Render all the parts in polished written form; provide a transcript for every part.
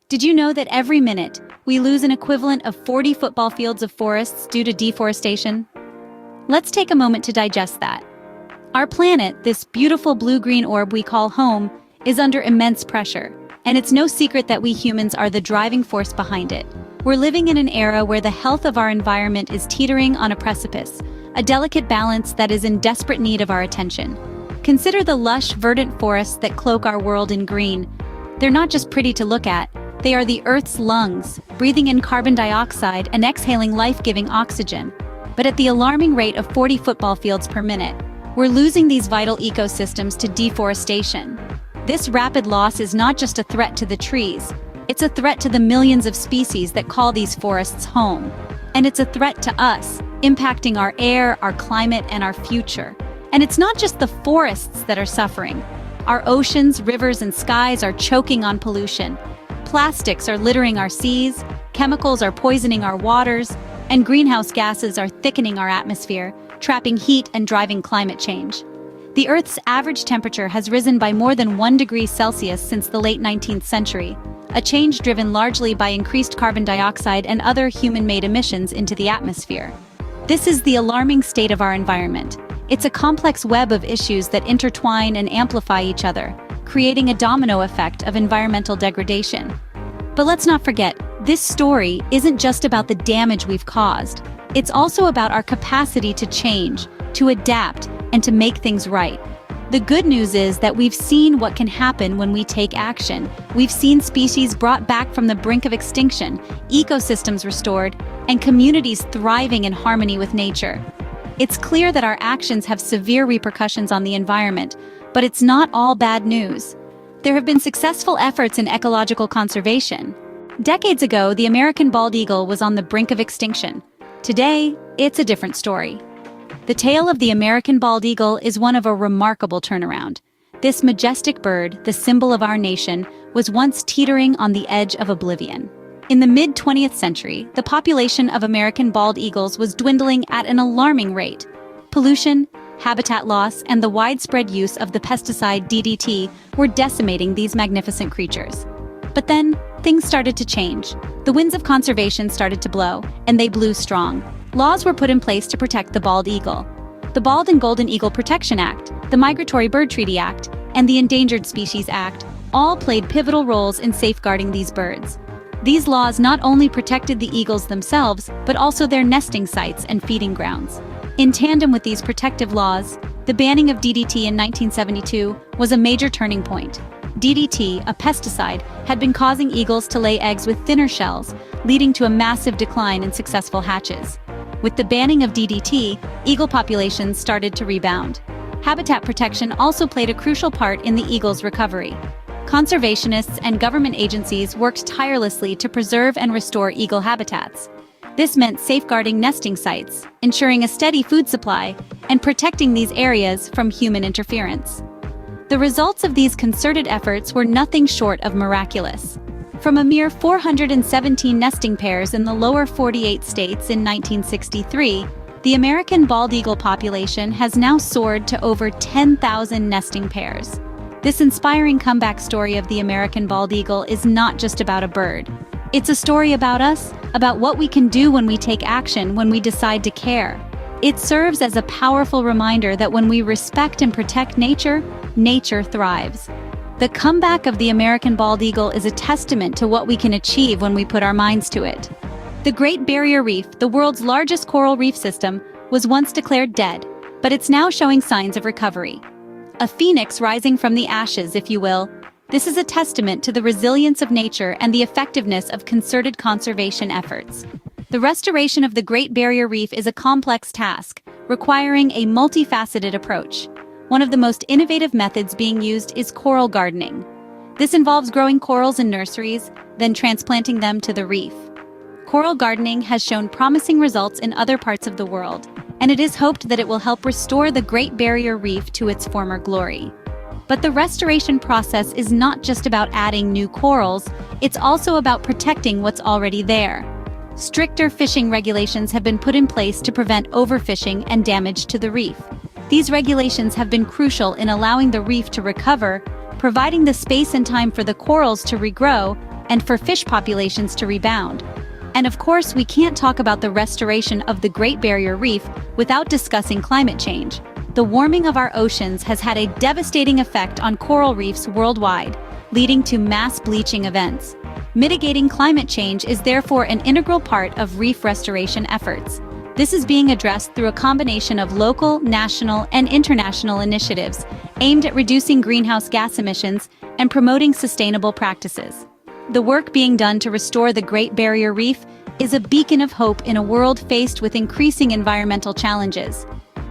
Did you know that every minute, we lose an equivalent of 40 football fields of forests due to deforestation? Let's take a moment to digest that. Our planet, this beautiful blue-green orb we call home, is under immense pressure, and it's no secret that we humans are the driving force behind it. We're living in an era where the health of our environment is teetering on a precipice, a delicate balance that is in desperate need of our attention. Consider the lush, verdant forests that cloak our world in green. They're not just pretty to look at, they are the Earth's lungs, breathing in carbon dioxide and exhaling life-giving oxygen. But at the alarming rate of 40 football fields per minute, we're losing these vital ecosystems to deforestation. This rapid loss is not just a threat to the trees, it's a threat to the millions of species that call these forests home. And it's a threat to us, impacting our air, our climate, and our future. And it's not just the forests that are suffering. Our oceans, rivers, and skies are choking on pollution. Plastics are littering our seas, chemicals are poisoning our waters, and greenhouse gases are thickening our atmosphere, trapping heat and driving climate change. The Earth's average temperature has risen by more than 1 degree Celsius since the late 19th century, a change driven largely by increased carbon dioxide and other human-made emissions into the atmosphere. This is the alarming state of our environment. It's a complex web of issues that intertwine and amplify each other, creating a domino effect of environmental degradation. But let's not forget, this story isn't just about the damage we've caused. It's also about our capacity to change, to adapt, and to make things right. The good news is that we've seen what can happen when we take action. We've seen species brought back from the brink of extinction, ecosystems restored, and communities thriving in harmony with nature. It's clear that our actions have severe repercussions on the environment, but it's not all bad news. There have been successful efforts in ecological conservation. Decades ago, the American bald eagle was on the brink of extinction. Today, it's a different story. The tale of the American bald eagle is one of a remarkable turnaround. This majestic bird, the symbol of our nation, was once teetering on the edge of oblivion. In the mid-20th century, the population of American bald eagles was dwindling at an alarming rate. Pollution, habitat loss, and the widespread use of the pesticide DDT were decimating these magnificent creatures. But then, things started to change. The winds of conservation started to blow, and they blew strong. Laws were put in place to protect the bald eagle. The Bald and Golden Eagle Protection Act, the Migratory Bird Treaty Act, and the Endangered Species Act all played pivotal roles in safeguarding these birds. These laws not only protected the eagles themselves, but also their nesting sites and feeding grounds. In tandem with these protective laws, the banning of DDT in 1972 was a major turning point. DDT, a pesticide, had been causing eagles to lay eggs with thinner shells, leading to a massive decline in successful hatches. With the banning of DDT, eagle populations started to rebound. Habitat protection also played a crucial part in the eagle's recovery. Conservationists and government agencies worked tirelessly to preserve and restore eagle habitats. This meant safeguarding nesting sites, ensuring a steady food supply, and protecting these areas from human interference. The results of these concerted efforts were nothing short of miraculous. From a mere 417 nesting pairs in the lower 48 states in 1963, the American bald eagle population has now soared to over 10,000 nesting pairs. This inspiring comeback story of the American bald eagle is not just about a bird. It's a story about us, about what we can do when we take action, when we decide to care. It serves as a powerful reminder that when we respect and protect nature, nature thrives. The comeback of the American bald eagle is a testament to what we can achieve when we put our minds to it. The Great Barrier Reef, the world's largest coral reef system, was once declared dead, but it's now showing signs of recovery. A phoenix rising from the ashes, if you will. This is a testament to the resilience of nature and the effectiveness of concerted conservation efforts. The restoration of the Great Barrier Reef is a complex task, requiring a multifaceted approach. One of the most innovative methods being used is coral gardening. This involves growing corals in nurseries, then transplanting them to the reef. Coral gardening has shown promising results in other parts of the world, and it is hoped that it will help restore the Great Barrier Reef to its former glory. But the restoration process is not just about adding new corals, it's also about protecting what's already there. Stricter fishing regulations have been put in place to prevent overfishing and damage to the reef. These regulations have been crucial in allowing the reef to recover, providing the space and time for the corals to regrow, and for fish populations to rebound. And of course, we can't talk about the restoration of the Great Barrier Reef without discussing climate change. The warming of our oceans has had a devastating effect on coral reefs worldwide, leading to mass bleaching events. Mitigating climate change is therefore an integral part of reef restoration efforts. This is being addressed through a combination of local, national, and international initiatives aimed at reducing greenhouse gas emissions and promoting sustainable practices. The work being done to restore the Great Barrier Reef is a beacon of hope in a world faced with increasing environmental challenges.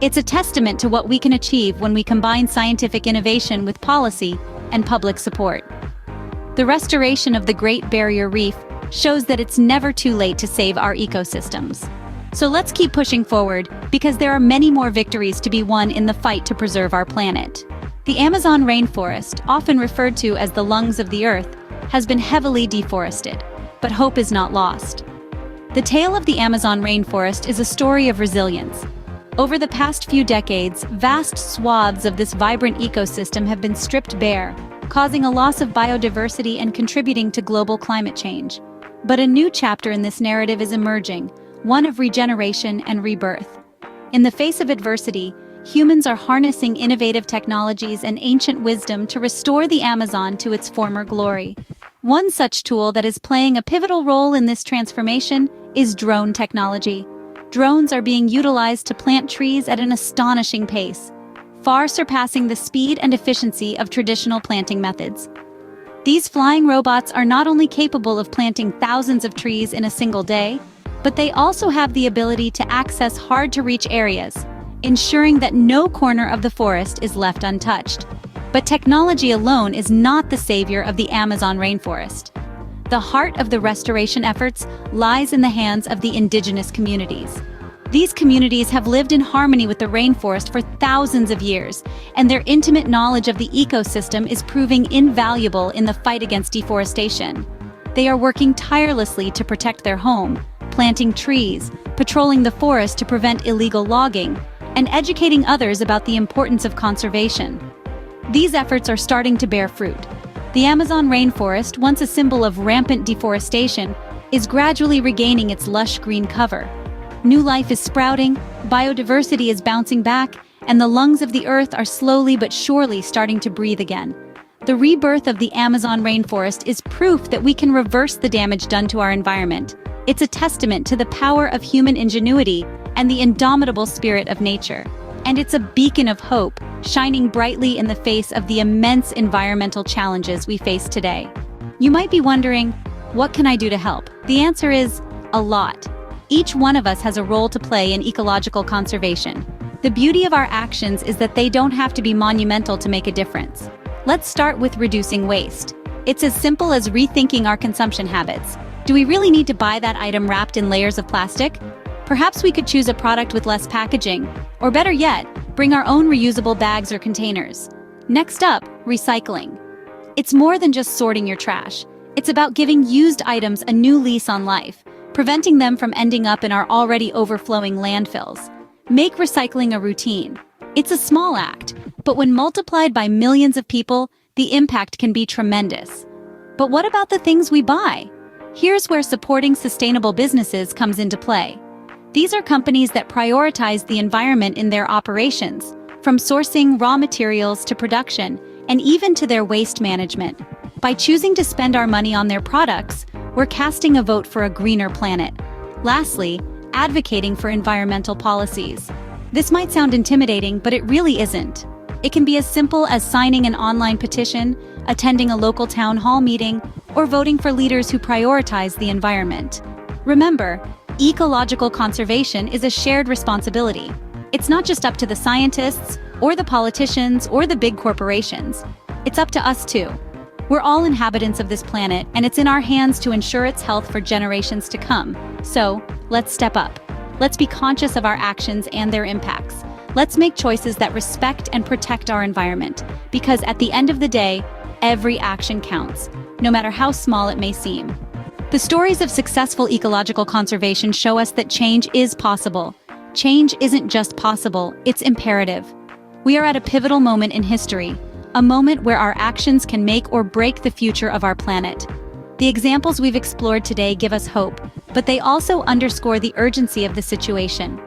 It's a testament to what we can achieve when we combine scientific innovation with policy and public support. The restoration of the Great Barrier Reef shows that it's never too late to save our ecosystems. So let's keep pushing forward, because there are many more victories to be won in the fight to preserve our planet. The Amazon rainforest, often referred to as the lungs of the earth, has been heavily deforested, but hope is not lost. The tale of the Amazon rainforest is a story of resilience. Over the past few decades, vast swaths of this vibrant ecosystem have been stripped bare, causing a loss of biodiversity and contributing to global climate change. But a new chapter in this narrative is emerging, one of regeneration and rebirth. In the face of adversity, humans are harnessing innovative technologies and ancient wisdom to restore the Amazon to its former glory. One such tool that is playing a pivotal role in this transformation is drone technology. Drones are being utilized to plant trees at an astonishing pace, far surpassing the speed and efficiency of traditional planting methods. These flying robots are not only capable of planting thousands of trees in a single day, but they also have the ability to access hard-to-reach areas, ensuring that no corner of the forest is left untouched. But technology alone is not the savior of the Amazon rainforest. The heart of the restoration efforts lies in the hands of the indigenous communities. These communities have lived in harmony with the rainforest for thousands of years, and their intimate knowledge of the ecosystem is proving invaluable in the fight against deforestation. They are working tirelessly to protect their home, planting trees, patrolling the forest to prevent illegal logging, and educating others about the importance of conservation. These efforts are starting to bear fruit. The Amazon rainforest, once a symbol of rampant deforestation, is gradually regaining its lush green cover. New life is sprouting, biodiversity is bouncing back, and the lungs of the earth are slowly but surely starting to breathe again. The rebirth of the Amazon rainforest is proof that we can reverse the damage done to our environment. It's a testament to the power of human ingenuity and the indomitable spirit of nature. And it's a beacon of hope, shining brightly in the face of the immense environmental challenges we face today. You might be wondering, what can I do to help? The answer is a lot. Each one of us has a role to play in ecological conservation. The beauty of our actions is that they don't have to be monumental to make a difference. Let's start with reducing waste. It's as simple as rethinking our consumption habits. Do we really need to buy that item wrapped in layers of plastic? Perhaps we could choose a product with less packaging, or better yet, bring our own reusable bags or containers. Next up, recycling. It's more than just sorting your trash. It's about giving used items a new lease on life, preventing them from ending up in our already overflowing landfills. Make recycling a routine. It's a small act, but when multiplied by millions of people, the impact can be tremendous. But what about the things we buy? Here's where supporting sustainable businesses comes into play. These are companies that prioritize the environment in their operations, from sourcing raw materials to production, and even to their waste management. By choosing to spend our money on their products, we're casting a vote for a greener planet. Lastly, advocating for environmental policies. This might sound intimidating, but it really isn't. It can be as simple as signing an online petition, attending a local town hall meeting, or voting for leaders who prioritize the environment. Remember, ecological conservation is a shared responsibility. It's not just up to the scientists, or the politicians, or the big corporations. It's up to us too. We're all inhabitants of this planet, and it's in our hands to ensure its health for generations to come. So, let's step up. Let's be conscious of our actions and their impacts. Let's make choices that respect and protect our environment, because at the end of the day, every action counts, no matter how small it may seem. The stories of successful ecological conservation show us that change is possible. Change isn't just possible, it's imperative. We are at a pivotal moment in history, a moment where our actions can make or break the future of our planet. The examples we've explored today give us hope, but they also underscore the urgency of the situation.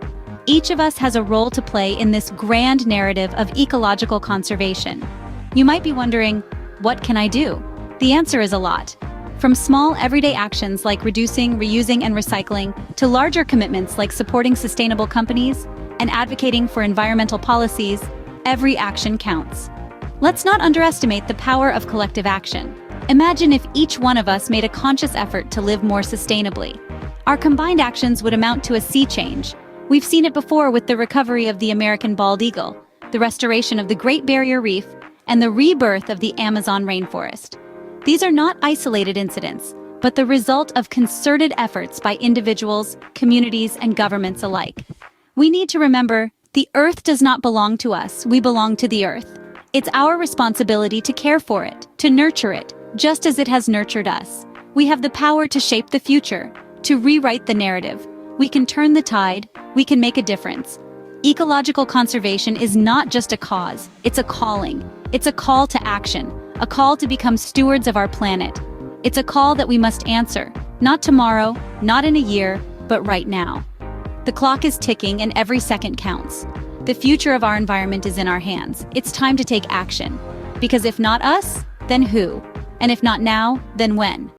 Each of us has a role to play in this grand narrative of ecological conservation. You might be wondering, what can I do? The answer is a lot. From small everyday actions like reducing, reusing, and recycling, to larger commitments like supporting sustainable companies and advocating for environmental policies, every action counts. Let's not underestimate the power of collective action. Imagine if each one of us made a conscious effort to live more sustainably. Our combined actions would amount to a sea change. We've seen it before with the recovery of the American bald eagle, the restoration of the Great Barrier Reef, and the rebirth of the Amazon rainforest. These are not isolated incidents, but the result of concerted efforts by individuals, communities, and governments alike. We need to remember, the Earth does not belong to us, we belong to the Earth. It's our responsibility to care for it, to nurture it, just as it has nurtured us. We have the power to shape the future, to rewrite the narrative. We can turn the tide, we can make a difference. Ecological conservation is not just a cause, it's a calling. It's a call to action, a call to become stewards of our planet. It's a call that we must answer, not tomorrow, not in a year, but right now. The clock is ticking and every second counts. The future of our environment is in our hands. It's time to take action. Because if not us, then who? And if not now, then when?